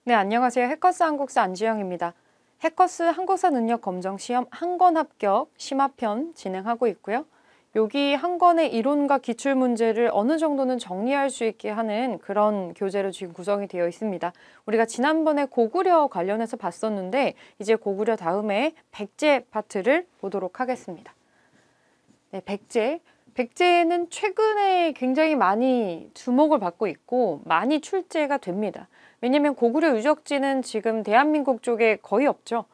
네, 안녕하세요. 해커스 한국사 안지영입니다. 해커스 한국사 능력 검정 시험 한 권 합격 심화편 진행하고 있고요. 여기 한 권의 이론과 기출 문제를 어느 정도는 정리할 수 있게 하는 그런 교재로 지금 구성이 되어 있습니다. 우리가 지난번에 고구려 관련해서 봤었는데 이제 고구려 다음에 백제 파트를 보도록 하겠습니다. 네, 백제. 백제는 최근에 굉장히 많이 주목을 받고 있고 많이 출제가 됩니다. 왜냐면 고구려 유적지는 지금 대한민국 쪽에 거의 없죠.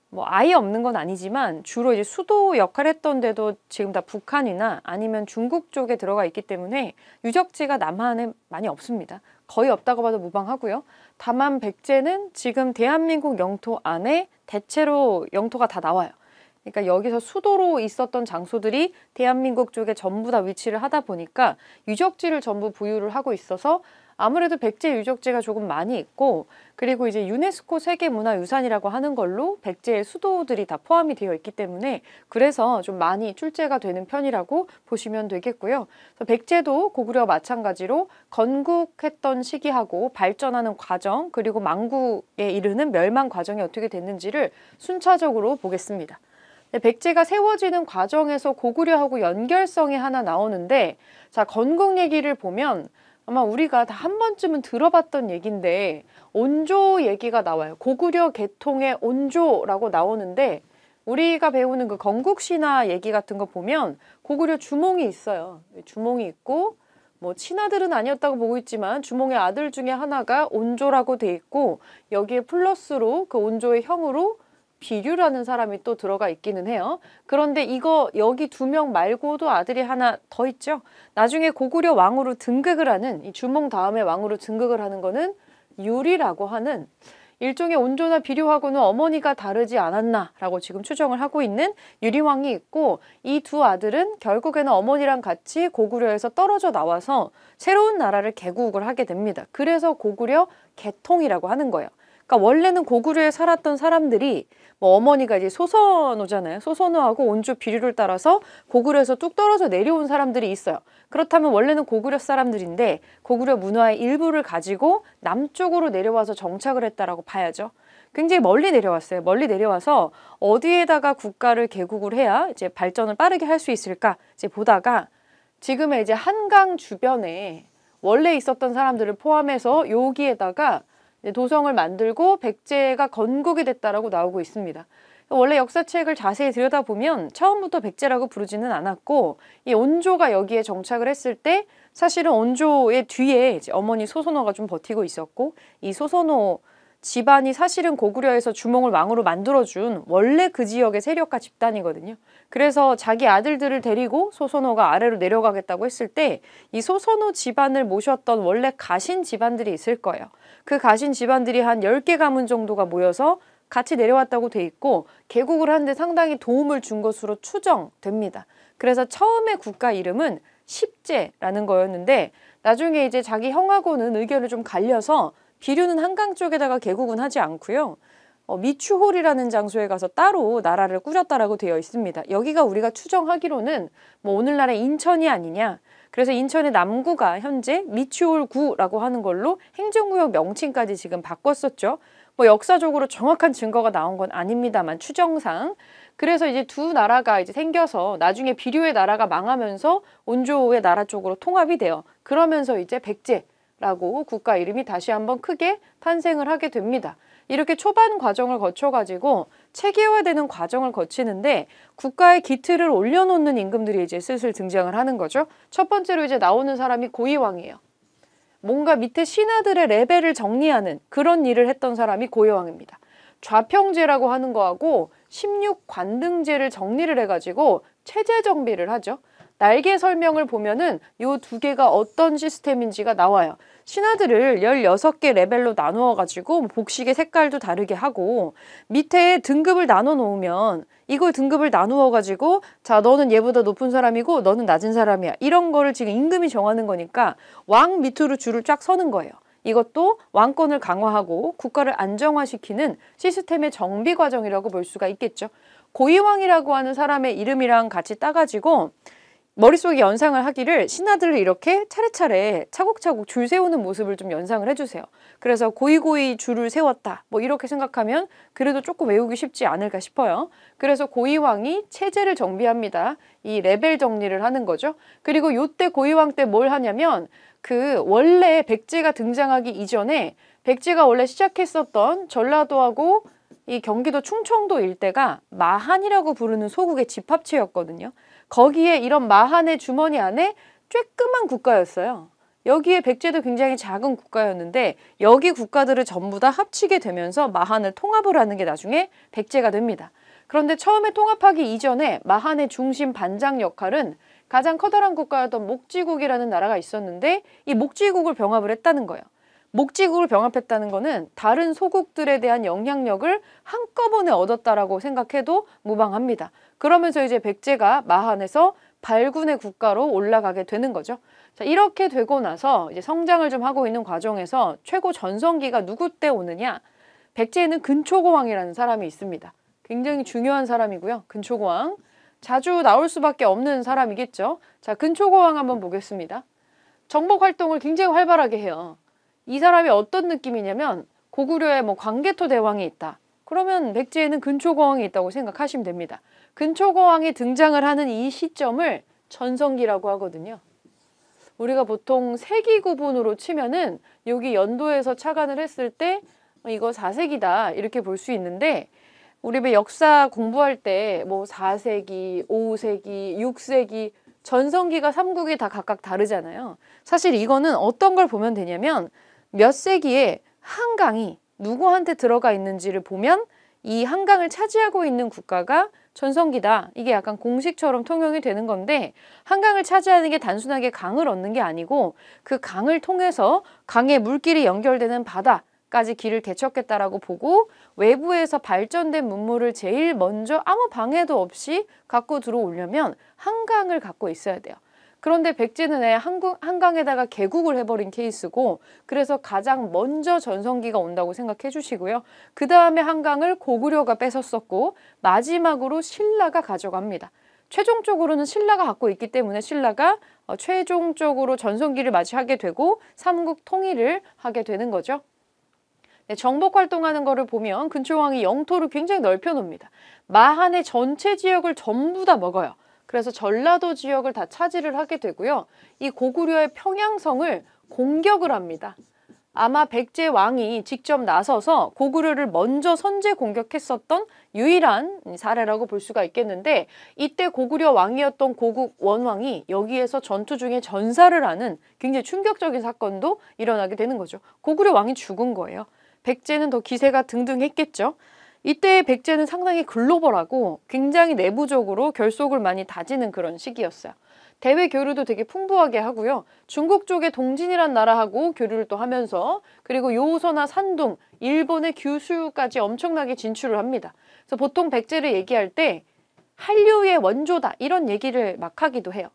뭐 아예 없는 건 아니지만 주로 이제 수도 역할을 했던 데도 지금 다 북한이나 아니면 중국 쪽에 들어가 있기 때문에 유적지가 남한에 많이 없습니다. 거의 없다고 봐도 무방하고요. 다만 백제는 지금 대한민국 영토 안에 대체로 영토가 다 나와요. 그러니까 여기서 수도로 있었던 장소들이 대한민국 쪽에 전부 다 위치를 하다 보니까 유적지를 전부 보유를 하고 있어서 아무래도 백제 유적지가 조금 많이 있고, 그리고 이제 유네스코 세계문화유산이라고 하는 걸로 백제의 수도들이 다 포함이 되어 있기 때문에 그래서 좀 많이 출제가 되는 편이라고 보시면 되겠고요. 그래서 백제도 고구려와 마찬가지로 건국했던 시기하고 발전하는 과정, 그리고 망국에 이르는 멸망 과정이 어떻게 됐는지를 순차적으로 보겠습니다. 백제가 세워지는 과정에서 고구려하고 연결성이 하나 나오는데, 자, 건국 얘기를 보면 아마 우리가 다 한 번쯤은 들어봤던 얘기인데 온조 얘기가 나와요. 고구려 계통의 온조라고 나오는데 우리가 배우는 그 건국신화 얘기 같은 거 보면 고구려 주몽이 있어요. 주몽이 있고 뭐 친아들은 아니었다고 보고 있지만 주몽의 아들 중에 하나가 온조라고 돼 있고 여기에 플러스로 그 온조의 형으로 비류라는 사람이 또 들어가 있기는 해요. 그런데 이거 여기 두 명 말고도 아들이 하나 더 있죠. 나중에 고구려 왕으로 등극을 하는, 이 주몽 다음에 왕으로 등극을 하는 거는 유리라고 하는 일종의 온조나 비류하고는 어머니가 다르지 않았나라고 지금 추정을 하고 있는 유리왕이 있고, 이 두 아들은 결국에는 어머니랑 같이 고구려에서 떨어져 나와서 새로운 나라를 개국을 하게 됩니다. 그래서 고구려 개통이라고 하는 거예요. 그러니까 원래는 고구려에 살았던 사람들이 뭐 어머니가 이제 소선호잖아요. 소선호하고 온조 비류를 따라서 고구려에서 뚝 떨어져 내려온 사람들이 있어요. 그렇다면 원래는 고구려 사람들인데 고구려 문화의 일부를 가지고 남쪽으로 내려와서 정착을 했다라고 봐야죠. 굉장히 멀리 내려왔어요. 멀리 내려와서 어디에다가 국가를 개국을 해야 이제 발전을 빠르게 할 수 있을까 이제 보다가 지금의 이제 한강 주변에 원래 있었던 사람들을 포함해서 여기에다가 도성을 만들고 백제가 건국이 됐다라고 나오고 있습니다. 원래 역사책을 자세히 들여다보면 처음부터 백제라고 부르지는 않았고, 이 온조가 여기에 정착을 했을 때 사실은 온조의 뒤에 이제 어머니 소선호가 좀 버티고 있었고, 이 소선호 집안이 사실은 고구려에서 주몽을 왕으로 만들어준 원래 그 지역의 세력가 집단이거든요. 그래서 자기 아들들을 데리고 소선호가 아래로 내려가겠다고 했을 때 이 소선호 집안을 모셨던 원래 가신 집안들이 있을 거예요. 그 가신 집안들이 한 10개 가문 정도가 모여서 같이 내려왔다고 돼 있고 개국을 하는데 상당히 도움을 준 것으로 추정됩니다. 그래서 처음에 국가 이름은 십제라는 거였는데 나중에 이제 자기 형하고는 의견을 좀 갈려서 비류는 한강 쪽에다가 개국은 하지 않고요. 미추홀이라는 장소에 가서 따로 나라를 꾸렸다라고 되어 있습니다. 여기가 우리가 추정하기로는 뭐 오늘날의 인천이 아니냐. 그래서 인천의 남구가 현재 미추홀구라고 하는 걸로 행정구역 명칭까지 지금 바꿨었죠. 뭐 역사적으로 정확한 증거가 나온 건 아닙니다만 추정상. 그래서 이제 두 나라가 이제 생겨서 나중에 비류의 나라가 망하면서 온조의 나라 쪽으로 통합이 돼요. 그러면서 이제 백제라고 국가 이름이 다시 한번 크게 탄생을 하게 됩니다. 이렇게 초반 과정을 거쳐가지고 체계화되는 과정을 거치는데 국가의 기틀을 올려놓는 임금들이 이제 슬슬 등장을 하는 거죠. 첫 번째로 이제 나오는 사람이 고이왕이에요. 뭔가 밑에 신하들의 레벨을 정리하는 그런 일을 했던 사람이 고이왕입니다. 좌평제라고 하는 거하고 16관등제를 정리를 해가지고 체제 정비를 하죠. 날개 설명을 보면은 요 두 개가 어떤 시스템인지가 나와요. 신하들을 16개 레벨로 나누어 가지고 복식의 색깔도 다르게 하고 밑에 등급을 나눠 놓으면 이걸 등급을 나누어 가지고 자 너는 얘보다 높은 사람이고 너는 낮은 사람이야. 이런 거를 지금 임금이 정하는 거니까 왕 밑으로 줄을 쫙 서는 거예요. 이것도 왕권을 강화하고 국가를 안정화시키는 시스템의 정비 과정이라고 볼 수가 있겠죠. 고이왕이라고 하는 사람의 이름이랑 같이 따가지고 머릿속에 연상을 하기를 신하들을 이렇게 차례차례 차곡차곡 줄 세우는 모습을 좀 연상을 해주세요. 그래서 고이고이 줄을 세웠다. 뭐 이렇게 생각하면 그래도 조금 외우기 쉽지 않을까 싶어요. 그래서 고이왕이 체제를 정비합니다. 이 레벨 정리를 하는 거죠. 그리고 요때 고이왕 때 뭘 하냐면 그 원래 백제가 등장하기 이전에 백제가 원래 시작했었던 전라도하고 이 경기도 충청도 일대가 마한이라고 부르는 소국의 집합체였거든요. 거기에 이런 마한의 주머니 안에 쬐끄만 국가였어요. 여기에 백제도 굉장히 작은 국가였는데 여기 국가들을 전부 다 합치게 되면서 마한을 통합을 하는 게 나중에 백제가 됩니다. 그런데 처음에 통합하기 이전에 마한의 중심 반장 역할은 가장 커다란 국가였던 목지국이라는 나라가 있었는데 이 목지국을 병합을 했다는 거예요. 목지국을 병합했다는 거는 다른 소국들에 대한 영향력을 한꺼번에 얻었다라고 생각해도 무방합니다. 그러면서 이제 백제가 마한에서 발군의 국가로 올라가게 되는 거죠. 자, 이렇게 되고 나서 이제 성장을 좀 하고 있는 과정에서 최고 전성기가 누구 때 오느냐? 백제에는 근초고왕이라는 사람이 있습니다. 굉장히 중요한 사람이고요. 근초고왕. 자주 나올 수밖에 없는 사람이겠죠. 자, 근초고왕 한번 보겠습니다. 정복 활동을 굉장히 활발하게 해요. 이 사람이 어떤 느낌이냐면 고구려에 뭐 광개토 대왕이 있다. 그러면 백제에는 근초고왕이 있다고 생각하시면 됩니다. 근초고왕이 등장을 하는 이 시점을 전성기라고 하거든요. 우리가 보통 세기 구분으로 치면은 여기 연도에서 착안을 했을 때 이거 4세기다 이렇게 볼 수 있는데 우리 왜 역사 공부할 때 뭐 4세기, 5세기, 6세기 전성기가 3국이 다 각각 다르잖아요. 사실 이거는 어떤 걸 보면 되냐면 몇 세기에 한강이 누구한테 들어가 있는지를 보면 이 한강을 차지하고 있는 국가가 전성기다. 이게 약간 공식처럼 통용이 되는 건데 한강을 차지하는 게 단순하게 강을 얻는 게 아니고 그 강을 통해서 강의 물길이 연결되는 바다까지 길을 개척했다라고 보고 외부에서 발전된 문물을 제일 먼저 아무 방해도 없이 갖고 들어오려면 한강을 갖고 있어야 돼요. 그런데 백제는 한강에다가 개국을 해버린 케이스고 그래서 가장 먼저 전성기가 온다고 생각해 주시고요. 그 다음에 한강을 고구려가 뺏었었고 마지막으로 신라가 가져갑니다. 최종적으로는 신라가 갖고 있기 때문에 신라가 최종적으로 전성기를 맞이하게 되고 삼국 통일을 하게 되는 거죠. 네, 정복 활동하는 거를 보면 근초왕이 영토를 굉장히 넓혀 놓습니다. 마한의 전체 지역을 전부 다 먹어요. 그래서 전라도 지역을 다 차지를 하게 되고요. 이 고구려의 평양성을 공격을 합니다. 아마 백제 왕이 직접 나서서 고구려를 먼저 선제 공격했었던 유일한 사례라고 볼 수가 있겠는데 이때 고구려 왕이었던 고국 원왕이 여기에서 전투 중에 전사를 하는 굉장히 충격적인 사건도 일어나게 되는 거죠. 고구려 왕이 죽은 거예요. 백제는 더 기세가 등등했겠죠. 이때 백제는 상당히 글로벌하고 굉장히 내부적으로 결속을 많이 다지는 그런 시기였어요. 대외 교류도 되게 풍부하게 하고요. 중국 쪽의 동진이란 나라하고 교류를 또 하면서 그리고 요소나 산둥, 일본의 규슈까지 엄청나게 진출을 합니다. 그래서 보통 백제를 얘기할 때 한류의 원조다 이런 얘기를 막 하기도 해요.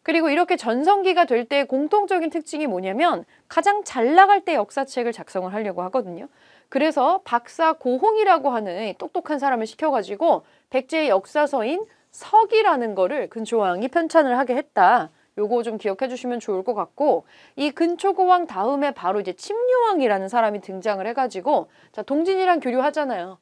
그리고 이렇게 전성기가 될 때 공통적인 특징이 뭐냐면 가장 잘 나갈 때 역사책을 작성을 하려고 하거든요. 그래서 박사 고홍이라고 하는 똑똑한 사람을 시켜가지고 백제의 역사서인 서기라는 거를 근초고왕이 편찬을 하게 했다. 요거 좀 기억해 주시면 좋을 것 같고 이 근초고왕 다음에 바로 이제 침류왕이라는 사람이 등장을 해가지고 자 동진이랑 교류하잖아요.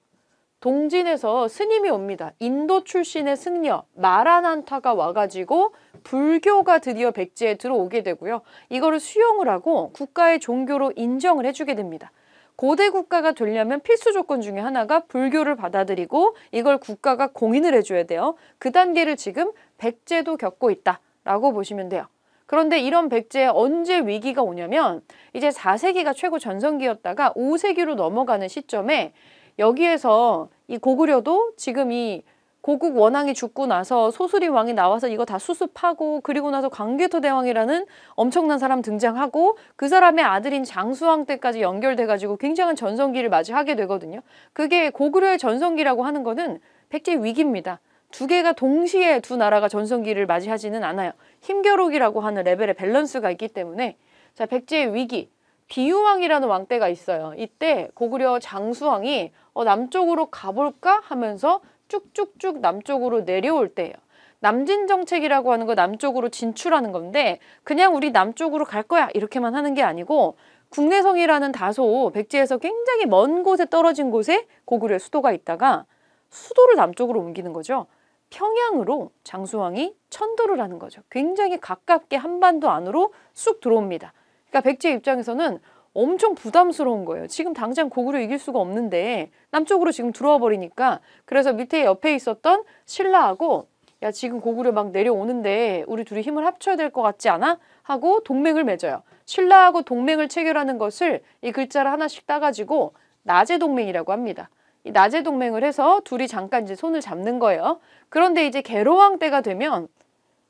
동진에서 스님이 옵니다. 인도 출신의 승려 마라난타가 와가지고 불교가 드디어 백제에 들어오게 되고요. 이거를 수용을 하고 국가의 종교로 인정을 해주게 됩니다. 고대 국가가 되려면 필수 조건 중에 하나가 불교를 받아들이고 이걸 국가가 공인을 해줘야 돼요. 그 단계를 지금 백제도 겪고 있다라고 보시면 돼요. 그런데 이런 백제에 언제 위기가 오냐면 이제 4세기가 최고 전성기였다가 5세기로 넘어가는 시점에 여기에서 이 고구려도 지금 이 고국 원왕이 죽고 나서 소수리 왕이 나와서 이거 다 수습하고 그리고 나서 광개토 대왕이라는 엄청난 사람 등장하고 그 사람의 아들인 장수왕 때까지 연결돼가지고 굉장한 전성기를 맞이하게 되거든요. 그게 고구려의 전성기라고 하는 거는 백제의 위기입니다. 두 개가 동시에 두 나라가 전성기를 맞이하지는 않아요. 힘겨루기라고 하는 레벨의 밸런스가 있기 때문에 자 백제의 위기. 비유왕이라는 왕 때가 있어요. 이때 고구려 장수왕이 남쪽으로 가볼까 하면서 쭉쭉쭉 남쪽으로 내려올 때예요. 남진 정책이라고 하는 거 남쪽으로 진출하는 건데 그냥 우리 남쪽으로 갈 거야 이렇게만 하는 게 아니고 국내성이라는 다소 백제에서 굉장히 먼 곳에 떨어진 곳에 고구려의 수도가 있다가 수도를 남쪽으로 옮기는 거죠. 평양으로 장수왕이 천도를 하는 거죠. 굉장히 가깝게 한반도 안으로 쑥 들어옵니다. 그러니까 백제 입장에서는 엄청 부담스러운 거예요. 지금 당장 고구려 이길 수가 없는데 남쪽으로 지금 들어와 버리니까 그래서 밑에 옆에 있었던 신라하고 야 지금 고구려 막 내려오는데 우리 둘이 힘을 합쳐야 될 것 같지 않아? 하고 동맹을 맺어요. 신라하고 동맹을 체결하는 것을 이 글자를 하나씩 따가지고 나제동맹이라고 합니다. 이 나제동맹을 해서 둘이 잠깐 이제 손을 잡는 거예요. 그런데 이제 계로왕 때가 되면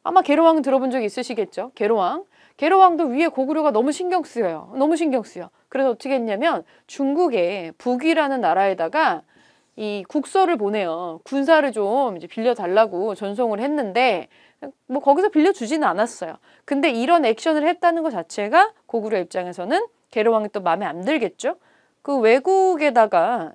아마 계로왕 들어본 적 있으시겠죠? 계로왕. 계로왕도 위에 고구려가 너무 신경 쓰여요. 너무 신경 쓰여. 그래서 어떻게 했냐면 중국의 북이라는 나라에다가 이 국서를 보내요. 군사를 좀 이제 빌려달라고 전송을 했는데 뭐 거기서 빌려주지는 않았어요. 근데 이런 액션을 했다는 것 자체가 고구려 입장에서는 계로왕이 또 마음에 안 들겠죠. 그 외국에다가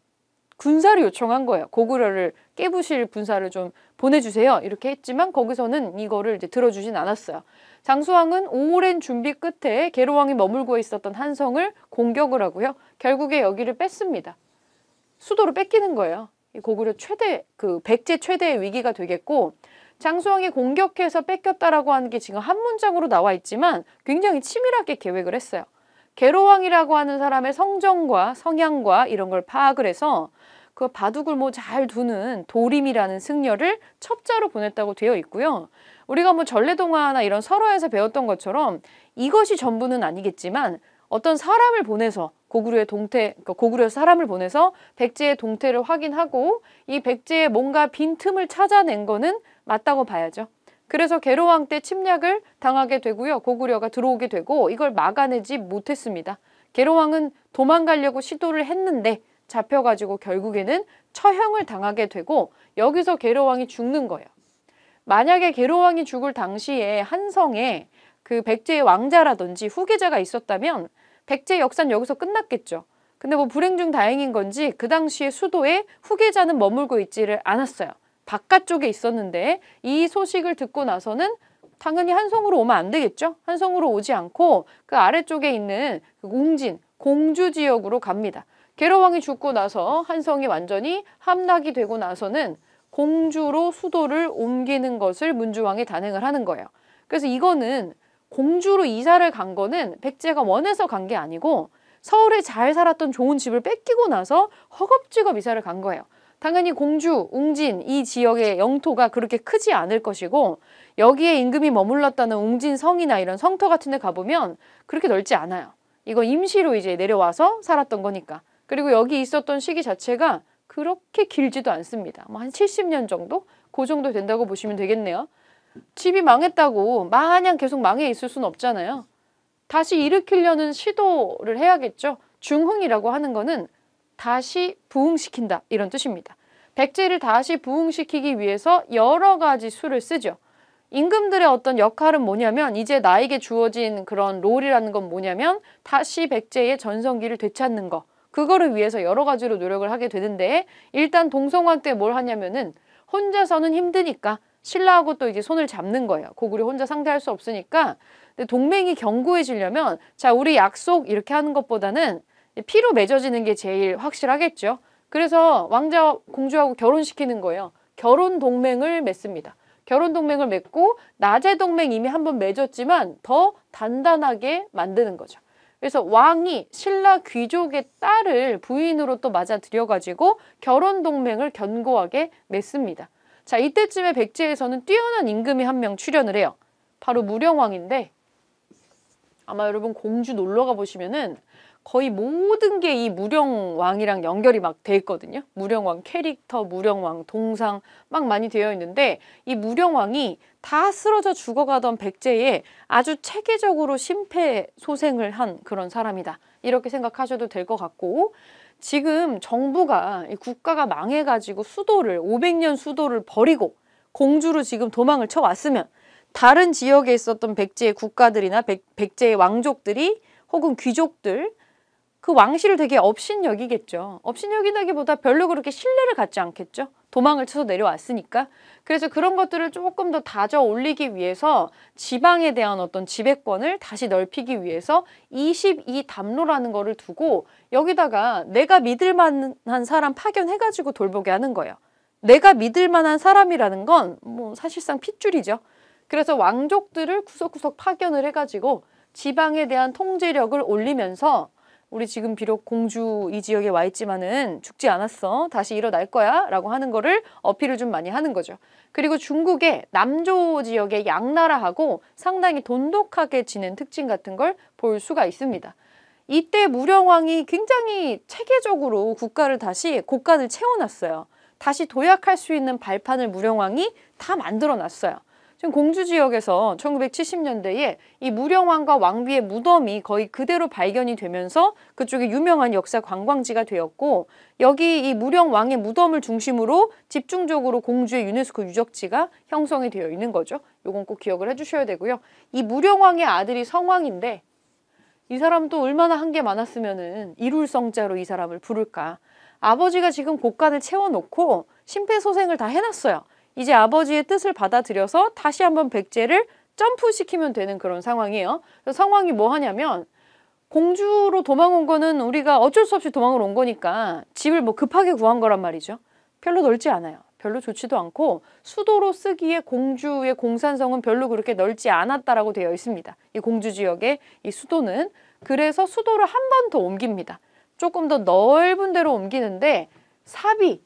군사를 요청한 거예요. 고구려를 깨부실 군사를 좀 보내주세요. 이렇게 했지만 거기서는 이거를 이제 들어주진 않았어요. 장수왕은 오랜 준비 끝에 계로왕이 머물고 있었던 한성을 공격을 하고요. 결국에 여기를 뺐습니다. 수도를 뺏기는 거예요. 고구려 최대, 백제 최대의 위기가 되겠고 장수왕이 공격해서 뺏겼다라고 하는 게 지금 한 문장으로 나와 있지만 굉장히 치밀하게 계획을 했어요. 계로왕이라고 하는 사람의 성정과 성향과 이런 걸 파악을 해서 그 바둑을 뭐 잘 두는 도림이라는 승려를 첩자로 보냈다고 되어 있고요. 우리가 뭐 전래동화나 이런 설화에서 배웠던 것처럼 이것이 전부는 아니겠지만 어떤 사람을 보내서 고구려의 사람을 보내서 백제의 동태를 확인하고 이 백제의 뭔가 빈틈을 찾아낸 거는 맞다고 봐야죠. 그래서 계로왕 때 침략을 당하게 되고요. 고구려가 들어오게 되고 이걸 막아내지 못했습니다. 계로왕은 도망가려고 시도를 했는데 잡혀가지고 결국에는 처형을 당하게 되고 여기서 계로왕이 죽는 거예요. 만약에 계로왕이 죽을 당시에 한성에 그 백제의 왕자라든지 후계자가 있었다면 백제 역사는 여기서 끝났겠죠. 근데 뭐 불행 중 다행인 건지 그 당시에 수도에 후계자는 머물고 있지를 않았어요. 바깥쪽에 있었는데 이 소식을 듣고 나서는 당연히 한성으로 오면 안 되겠죠. 한성으로 오지 않고 그 아래쪽에 있는 웅진, 공주 지역으로 갑니다. 계로왕이 죽고 나서 한성이 완전히 함락이 되고 나서는 공주로 수도를 옮기는 것을 문주왕이 단행을 하는 거예요. 그래서 이거는 공주로 이사를 간 거는 백제가 원해서 간 게 아니고 서울에 잘 살았던 좋은 집을 뺏기고 나서 허겁지겁 이사를 간 거예요. 당연히 공주, 웅진 이 지역의 영토가 그렇게 크지 않을 것이고 여기에 임금이 머물렀다는 웅진 성이나 이런 성터 같은 데 가보면 그렇게 넓지 않아요. 이거 임시로 이제 내려와서 살았던 거니까. 그리고 여기 있었던 시기 자체가 그렇게 길지도 않습니다. 뭐 한 70년 정도? 그 정도 된다고 보시면 되겠네요. 집이 망했다고 마냥 계속 망해 있을 수는 없잖아요. 다시 일으키려는 시도를 해야겠죠. 중흥이라고 하는 거는 다시 부흥시킨다 이런 뜻입니다. 백제를 다시 부흥시키기 위해서 여러 가지 수를 쓰죠. 임금들의 어떤 역할은 뭐냐면 이제 나에게 주어진 그런 롤이라는 건 뭐냐면 다시 백제의 전성기를 되찾는 거. 그거를 위해서 여러 가지로 노력을 하게 되는데 일단 동성왕 때 뭘 하냐면은 혼자서는 힘드니까 신라하고 또 이제 손을 잡는 거예요. 고구려 혼자 상대할 수 없으니까. 근데 동맹이 견고해지려면 자 우리 약속 이렇게 하는 것보다는 피로 맺어지는 게 제일 확실하겠죠. 그래서 왕자 공주하고 결혼시키는 거예요. 결혼 동맹을 맺습니다. 결혼 동맹을 맺고 나제 동맹 이미 한번 맺었지만 더 단단하게 만드는 거죠. 그래서 왕이 신라 귀족의 딸을 부인으로 또 맞아들여가지고 결혼 동맹을 견고하게 맺습니다. 자, 이때쯤에 백제에서는 뛰어난 임금이 한 명 출연을 해요. 바로 무령왕인데 아마 여러분 공주 놀러 가보시면은 거의 모든 게 이 무령왕이랑 연결이 막 돼 있거든요. 무령왕 캐릭터, 무령왕 동상 막 많이 되어 있는데 이 무령왕이 다 쓰러져 죽어가던 백제에 아주 체계적으로 심폐소생을 한 그런 사람이다. 이렇게 생각하셔도 될 것 같고 지금 정부가 국가가 망해가지고 수도를 500년 수도를 버리고 공주로 지금 도망을 쳐왔으면 다른 지역에 있었던 백제의 국가들이나 백제의 왕족들이 혹은 귀족들 그 왕실을 되게 업신여기겠죠. 업신여기다기보다 별로 그렇게 신뢰를 갖지 않겠죠. 도망을 쳐서 내려왔으니까. 그래서 그런 것들을 조금 더 다져 올리기 위해서 지방에 대한 어떤 지배권을 다시 넓히기 위해서 22담로라는 거를 두고 여기다가 내가 믿을 만한 사람 파견해가지고 돌보게 하는 거예요. 내가 믿을 만한 사람이라는 건 뭐 사실상 핏줄이죠. 그래서 왕족들을 구석구석 파견을 해가지고 지방에 대한 통제력을 올리면서 우리 지금 비록 공주 이 지역에 와 있지만은 죽지 않았어. 다시 일어날 거야. 라고 하는 거를 어필을 좀 많이 하는 거죠. 그리고 중국의 남조 지역의 양나라하고 상당히 돈독하게 지낸 특징 같은 걸 볼 수가 있습니다. 이때 무령왕이 굉장히 체계적으로 국가를 다시 곳간을 채워놨어요. 다시 도약할 수 있는 발판을 무령왕이 다 만들어놨어요. 지금 공주 지역에서 1970년대에 이 무령왕과 왕비의 무덤이 거의 그대로 발견이 되면서 그쪽에 유명한 역사 관광지가 되었고 여기 이 무령왕의 무덤을 중심으로 집중적으로 공주의 유네스코 유적지가 형성이 되어 있는 거죠. 요건 꼭 기억을 해주셔야 되고요. 이 무령왕의 아들이 성왕인데 이 사람도 얼마나 한 게 많았으면은 이룰성자로 이 사람을 부를까. 아버지가 지금 곳간을 채워놓고 심폐소생을 다 해놨어요. 이제 아버지의 뜻을 받아들여서 다시 한번 백제를 점프시키면 되는 그런 상황이에요. 그래서 상황이 뭐 하냐면 공주로 도망온 거는 우리가 어쩔 수 없이 도망을 온 거니까 집을 뭐 급하게 구한 거란 말이죠. 별로 넓지 않아요. 별로 좋지도 않고 수도로 쓰기에 공주의 공산성은 별로 그렇게 넓지 않았다라고 되어 있습니다. 이 공주 지역의 이 수도는. 그래서 수도를 한 번 더 옮깁니다. 조금 더 넓은 데로 옮기는데 사비,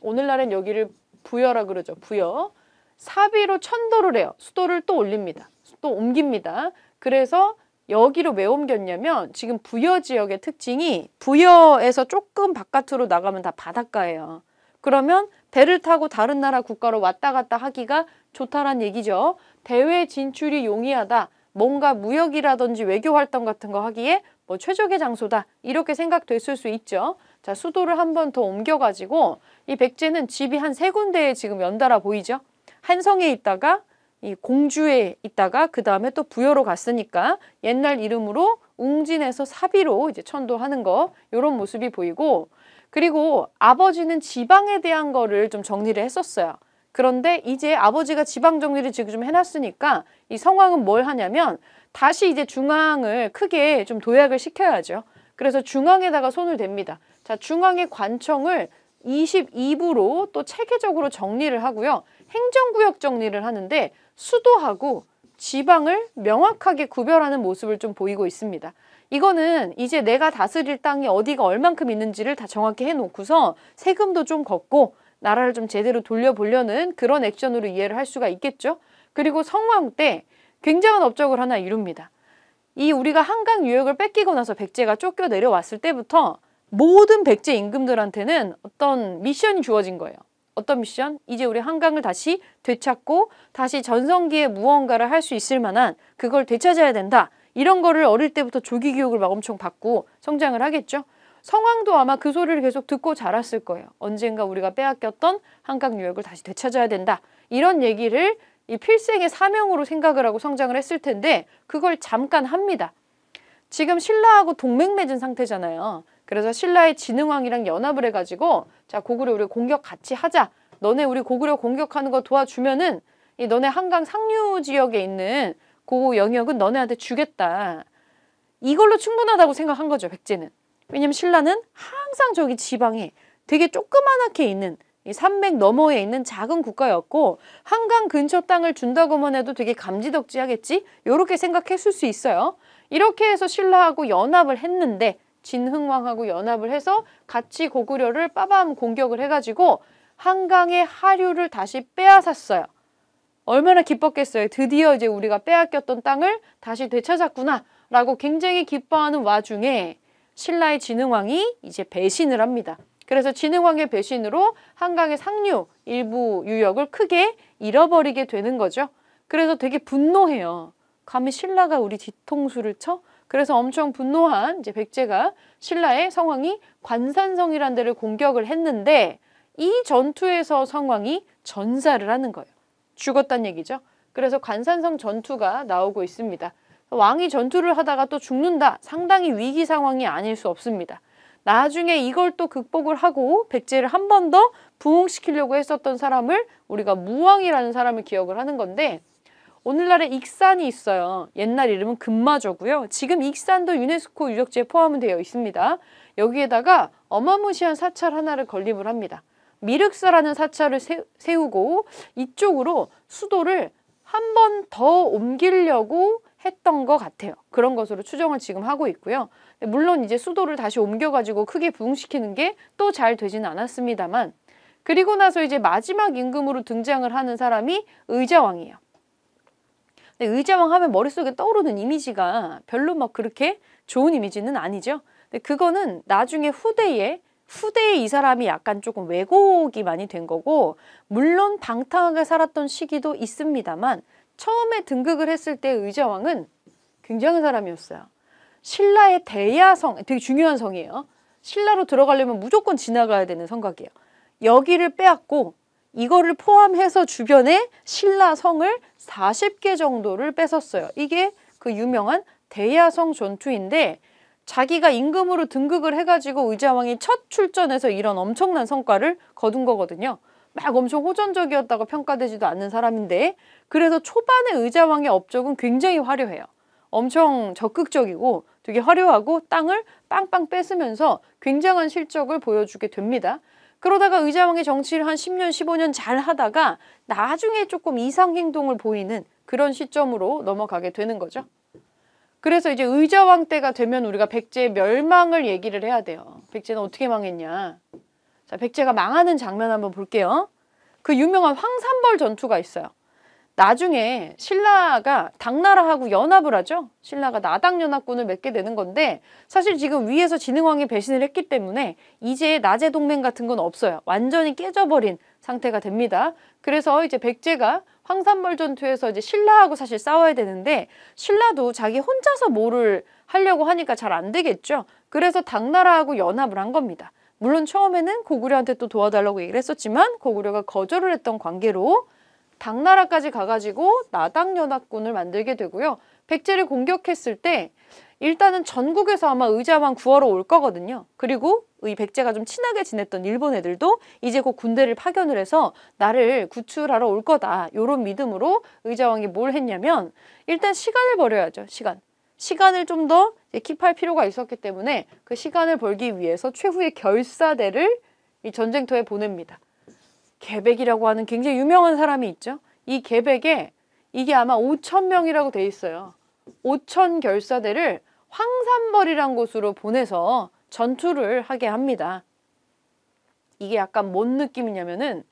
오늘날엔 여기를 부여라 그러죠. 부여. 사비로 천도를 해요. 수도를 또 올립니다. 또 옮깁니다. 그래서 여기로 왜 옮겼냐면 지금 부여 지역의 특징이 부여에서 조금 바깥으로 나가면 다 바닷가예요. 그러면 배를 타고 다른 나라 국가로 왔다 갔다 하기가 좋다란 얘기죠. 대외 진출이 용이하다. 뭔가 무역이라든지 외교 활동 같은 거 하기에 뭐 최적의 장소다. 이렇게 생각됐을 수 있죠. 자, 수도를 한 번 더 옮겨가지고 이 백제는 집이 한 3군데에 지금 연달아 보이죠. 한성에 있다가 이 공주에 있다가 그 다음에 또 부여로 갔으니까 옛날 이름으로 웅진에서 사비로 이제 천도하는 거 이런 모습이 보이고 그리고 아버지는 지방에 대한 거를 좀 정리를 했었어요. 그런데 이제 아버지가 지방 정리를 지금 좀 해놨으니까 이 성왕은 뭘 하냐면 다시 이제 중앙을 크게 좀 도약을 시켜야죠. 그래서 중앙에다가 손을 댑니다. 자, 중앙의 관청을 22부로 또 체계적으로 정리를 하고요. 행정구역 정리를 하는데 수도하고 지방을 명확하게 구별하는 모습을 좀 보이고 있습니다. 이거는 이제 내가 다스릴 땅이 어디가 얼만큼 있는지를 다 정확히 해놓고서 세금도 좀 걷고 나라를 좀 제대로 돌려보려는 그런 액션으로 이해를 할 수가 있겠죠. 그리고 성왕 때 굉장한 업적을 하나 이룹니다. 이 우리가 한강 유역을 뺏기고 나서 백제가 쫓겨 내려왔을 때부터 모든 백제 임금들한테는 어떤 미션이 주어진 거예요. 어떤 미션? 이제 우리 한강을 다시 되찾고 다시 전성기의 무언가를 할 수 있을 만한 그걸 되찾아야 된다. 이런 거를 어릴 때부터 조기 교육을 막 엄청 받고 성장을 하겠죠. 성왕도 아마 그 소리를 계속 듣고 자랐을 거예요. 언젠가 우리가 빼앗겼던 한강 유역을 다시 되찾아야 된다. 이런 얘기를 이 필생의 사명으로 생각을 하고 성장을 했을 텐데 그걸 잠깐 합니다. 지금 신라하고 동맹 맺은 상태잖아요. 그래서 신라의 진흥왕이랑 연합을 해가지고 자, 고구려 우리 공격 같이 하자. 너네 우리 고구려 공격하는 거 도와주면은 이 너네 한강 상류 지역에 있는 그 영역은 너네한테 주겠다. 이걸로 충분하다고 생각한 거죠, 백제는. 왜냐면 신라는 항상 저기 지방에 되게 조그만하게 있는 이 산맥 너머에 있는 작은 국가였고 한강 근처 땅을 준다고만 해도 되게 감지덕지하겠지? 이렇게 생각했을 수 있어요. 이렇게 해서 신라하고 연합을 했는데 진흥왕하고 연합을 해서 같이 고구려를 빠밤 공격을 해가지고 한강의 하류를 다시 빼앗았어요. 얼마나 기뻤겠어요. 드디어 이제 우리가 빼앗겼던 땅을 다시 되찾았구나 라고 굉장히 기뻐하는 와중에 신라의 진흥왕이 이제 배신을 합니다. 그래서 진흥왕의 배신으로 한강의 상류 일부 유역을 크게 잃어버리게 되는 거죠. 그래서 되게 분노해요. 감히 신라가 우리 뒤통수를 쳐? 그래서 엄청 분노한 이제 백제가 신라의 성왕이 관산성이라는 데를 공격을 했는데 이 전투에서 성왕이 전사를 하는 거예요. 죽었다는 얘기죠. 그래서 관산성 전투가 나오고 있습니다. 왕이 전투를 하다가 또 죽는다. 상당히 위기 상황이 아닐 수 없습니다. 나중에 이걸 또 극복을 하고 백제를 한 번 더 부흥시키려고 했었던 사람을 우리가 무왕이라는 사람을 기억을 하는 건데, 오늘날에 익산이 있어요. 옛날 이름은 금마저고요. 지금 익산도 유네스코 유적지에 포함은 되어 있습니다. 여기에다가 어마무시한 사찰 하나를 건립을 합니다. 미륵사라는 사찰을 세우고 이쪽으로 수도를 한 번 더 옮기려고 했던 것 같아요. 그런 것으로 추정을 지금 하고 있고요. 물론 이제 수도를 다시 옮겨가지고 크게 부흥시키는 게 또 잘 되지는 않았습니다만, 그리고 나서 이제 마지막 임금으로 등장을 하는 사람이 의자왕이에요. 근데 의자왕 하면 머릿속에 떠오르는 이미지가 별로 막 그렇게 좋은 이미지는 아니죠. 근데 그거는 나중에 후대에 이 사람이 약간 조금 왜곡이 많이 된 거고, 물론 방탕하게 살았던 시기도 있습니다만 처음에 등극을 했을 때 의자왕은 굉장한 사람이었어요. 신라의 대야성, 되게 중요한 성이에요. 신라로 들어가려면 무조건 지나가야 되는 성곽이에요. 여기를 빼앗고 이거를 포함해서 주변에 신라 성을 40개 정도를 뺏었어요. 이게 그 유명한 대야성 전투인데, 자기가 임금으로 등극을 해가지고 의자왕이 첫 출전에서 이런 엄청난 성과를 거둔 거거든요. 막 엄청 호전적이었다고 평가되지도 않는 사람인데, 그래서 초반에 의자왕의 업적은 굉장히 화려해요. 엄청 적극적이고 되게 화려하고 땅을 빵빵 뺏으면서 굉장한 실적을 보여주게 됩니다. 그러다가 의자왕의 정치를 한 10년, 15년 잘 하다가 나중에 조금 이상 행동을 보이는 그런 시점으로 넘어가게 되는 거죠. 그래서 이제 의자왕 때가 되면 우리가 백제의 멸망을 얘기를 해야 돼요. 백제는 어떻게 망했냐. 자, 백제가 망하는 장면 한번 볼게요. 그 유명한 황산벌 전투가 있어요. 나중에 신라가 당나라하고 연합을 하죠. 신라가 나당연합군을 맺게 되는 건데, 사실 지금 위에서 진흥왕이 배신을 했기 때문에 이제 나제 동맹 같은 건 없어요. 완전히 깨져버린 상태가 됩니다. 그래서 이제 백제가 황산벌 전투에서 이제 신라하고 사실 싸워야 되는데, 신라도 자기 혼자서 뭐를 하려고 하니까 잘 안 되겠죠. 그래서 당나라하고 연합을 한 겁니다. 물론 처음에는 고구려한테 또 도와달라고 얘기를 했었지만 고구려가 거절을 했던 관계로 당나라까지 가가지고 나당연합군을 만들게 되고요. 백제를 공격했을 때 일단은 전국에서 아마 의자왕 구하러 올 거거든요. 그리고 이 백제가 좀 친하게 지냈던 일본 애들도 이제 곧 군대를 파견을 해서 나를 구출하러 올 거다. 이런 믿음으로 의자왕이 뭘 했냐면, 일단 시간을 벌여야죠. 시간을 좀 더 킵할 필요가 있었기 때문에 그 시간을 벌기 위해서 최후의 결사대를 이 전쟁터에 보냅니다. 계백이라고 하는 굉장히 유명한 사람이 있죠. 이 계백에 이게 아마 5,000명이라고 돼 있어요. 5,000 결사대를 황산벌이란 곳으로 보내서 전투를 하게 합니다. 이게 약간 뭔 느낌이냐면은,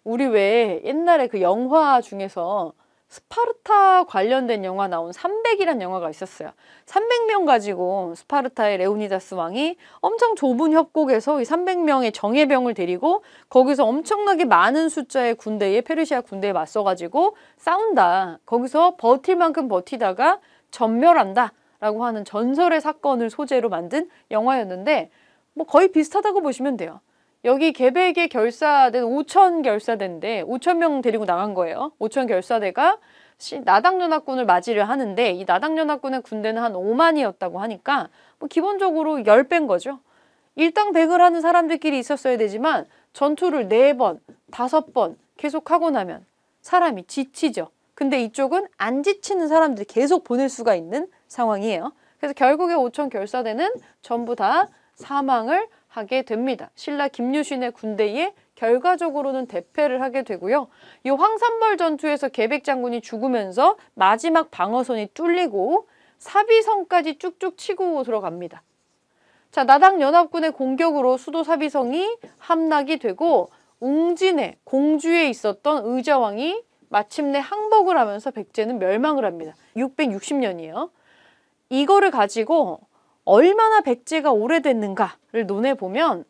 우리 왜 옛날에 그 영화 중에서 스파르타 관련된 영화 나온 300이란 영화가 있었어요. 300명 가지고 스파르타의 레오니다스 왕이 엄청 좁은 협곡에서 이 300명의 정예병을 데리고 거기서 엄청나게 많은 숫자의 군대에, 페르시아 군대에 맞서가지고 싸운다. 거기서 버틸 만큼 버티다가 전멸한다 라고 하는 전설의 사건을 소재로 만든 영화였는데, 뭐 거의 비슷하다고 보시면 돼요. 여기 계백의 결사대는 5,000 결사대인데 5,000명 데리고 나간 거예요. 5,000 결사대가 나당연합군을 맞이를 하는데, 이 나당연합군의 군대는 한 5만이었다고 하니까 뭐 기본적으로 10배인 거죠. 일당백을 하는 사람들끼리 있었어야 되지만 전투를 4번, 5번 계속하고 나면 사람이 지치죠. 근데 이쪽은 안 지치는 사람들이 계속 보낼 수가 있는 상황이에요. 그래서 결국에 5,000 결사대는 전부 다 사망을 하게 됩니다. 신라 김유신의 군대에 결과적으로는 대패를 하게 되고요. 이 황산벌 전투에서 계백 장군이 죽으면서 마지막 방어선이 뚫리고 사비성까지 쭉쭉 치고 들어갑니다. 자, 나당연합군의 공격으로 수도 사비성이 함락이 되고 웅진에, 공주에 있었던 의자왕이 마침내 항복을 하면서 백제는 멸망을 합니다. 660년이에요. 이거를 가지고 얼마나 백제가 오래됐는가를 논해보면,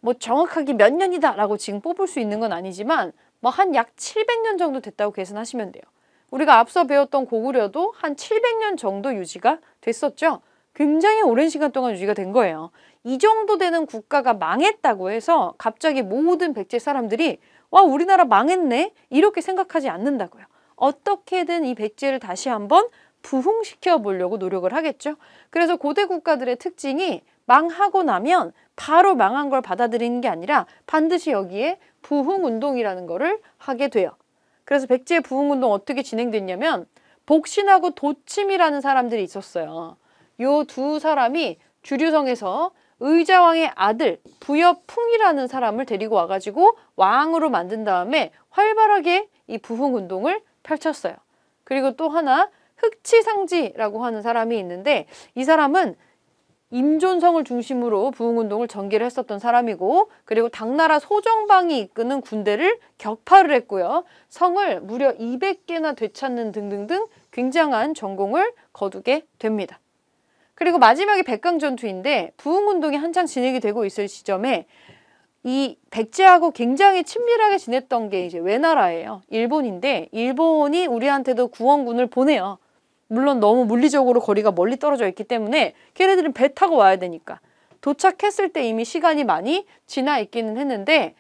뭐 정확하게 몇 년이다 라고 지금 뽑을 수 있는 건 아니지만 뭐 한 약 700년 정도 됐다고 계산하시면 돼요. 우리가 앞서 배웠던 고구려도 한 700년 정도 유지가 됐었죠. 굉장히 오랜 시간 동안 유지가 된 거예요. 이 정도 되는 국가가 망했다고 해서 갑자기 모든 백제 사람들이 와, 우리나라 망했네 이렇게 생각하지 않는다고요. 어떻게든 이 백제를 다시 한번 부흥시켜 보려고 노력을 하겠죠. 그래서 고대 국가들의 특징이 망하고 나면 바로 망한 걸 받아들이는 게 아니라 반드시 여기에 부흥운동이라는 거를 하게 돼요. 그래서 백제의 부흥운동 어떻게 진행됐냐면 복신하고 도침이라는 사람들이 있었어요. 요 두 사람이 주류성에서 의자왕의 아들 부여풍이라는 사람을 데리고 와가지고 왕으로 만든 다음에 활발하게 이 부흥운동을 펼쳤어요. 그리고 또 하나 흑치상지라고 하는 사람이 있는데 이 사람은 임존성을 중심으로 부흥운동을 전개를 했었던 사람이고 그리고 당나라 소정방이 이끄는 군대를 격파를 했고요. 성을 무려 200개나 되찾는 등등등 굉장한 전공을 거두게 됩니다. 그리고 마지막에 백강전투인데 부흥운동이 한창 진행이 되고 있을 시점에 이 백제하고 굉장히 친밀하게 지냈던 게 이제 외나라예요. 일본인데 일본이 우리한테도 구원군을 보내요. 물론 너무 물리적으로 거리가 멀리 떨어져 있기 때문에 걔네들은 배 타고 와야 되니까 도착했을 때 이미 시간이 많이 지나 있기는 했는데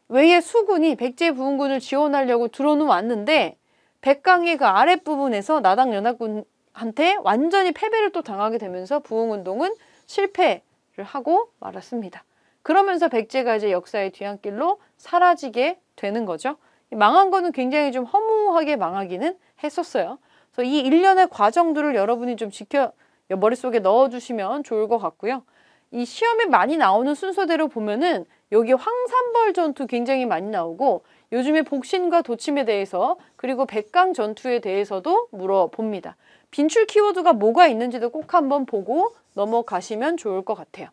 외의 수군이 백제 부흥군을 지원하려고 들어는 왔는데 백강의 그 아랫부분에서 나당 연합군한테 완전히 패배를 또 당하게 되면서 부흥운동은 실패를 하고 말았습니다. 그러면서 백제가 이제 역사의 뒤안길로 사라지게 되는 거죠. 망한 거는 굉장히 좀 허무하게 망하기는 했었어요. 그래서 이 일련의 과정들을 여러분이 좀 머릿속에 넣어주시면 좋을 것 같고요. 이 시험에 많이 나오는 순서대로 보면은 여기 황산벌 전투 굉장히 많이 나오고 요즘에 복신과 도침에 대해서 그리고 백강 전투에 대해서도 물어봅니다. 빈출 키워드가 뭐가 있는지도 꼭 한번 보고 넘어가시면 좋을 것 같아요.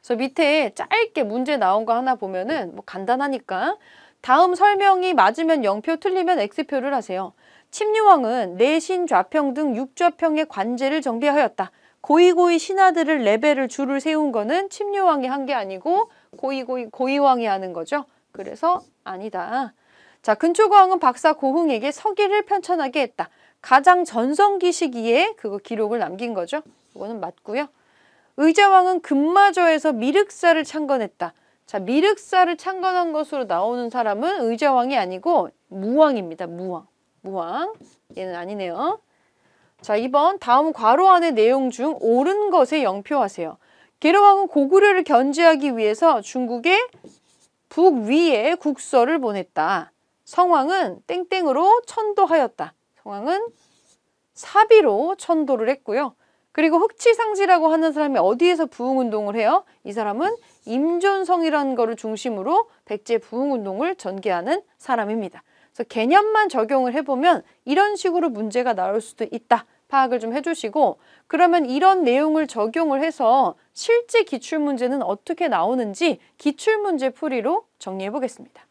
그래서 밑에 짧게 문제 나온 거 하나 보면은 뭐 간단하니까 다음 설명이 맞으면 0표 틀리면 X표를 하세요. 침류왕은 내신 좌평 등 6좌평의 관제를 정비하였다. 고이고이 신하들을 레벨을 줄을 세운 거는 침류왕이 한 게 아니고 고이왕이 하는 거죠. 그래서 아니다. 자, 근초고왕은 박사 고흥에게 서기를 편찬하게 했다. 가장 전성기 시기에 그거 기록을 남긴 거죠. 이거는 맞고요. 의자왕은 금마저에서 미륵사를 창건했다. 자, 미륵사를 창건한 것으로 나오는 사람은 의자왕이 아니고 무왕입니다. 무왕. 얘는 아니네요. 자, 2번 다음 괄호 안의 내용 중 옳은 것에 0표 하세요. 계려왕은 고구려를 견제하기 위해서 중국의 북위에 국서를 보냈다. 성왕은 땡땡으로 천도하였다. 성왕은 사비로 천도를 했고요. 그리고 흑치상지라고 하는 사람이 어디에서 부흥운동을 해요? 이 사람은 임존성이라는 거를 중심으로 백제 부흥운동을 전개하는 사람입니다. 그래서 개념만 적용을 해보면 이런 식으로 문제가 나올 수도 있다. 파악을 좀 해주시고 그러면 이런 내용을 적용을 해서 실제 기출문제는 어떻게 나오는지 기출문제 풀이로 정리해 보겠습니다.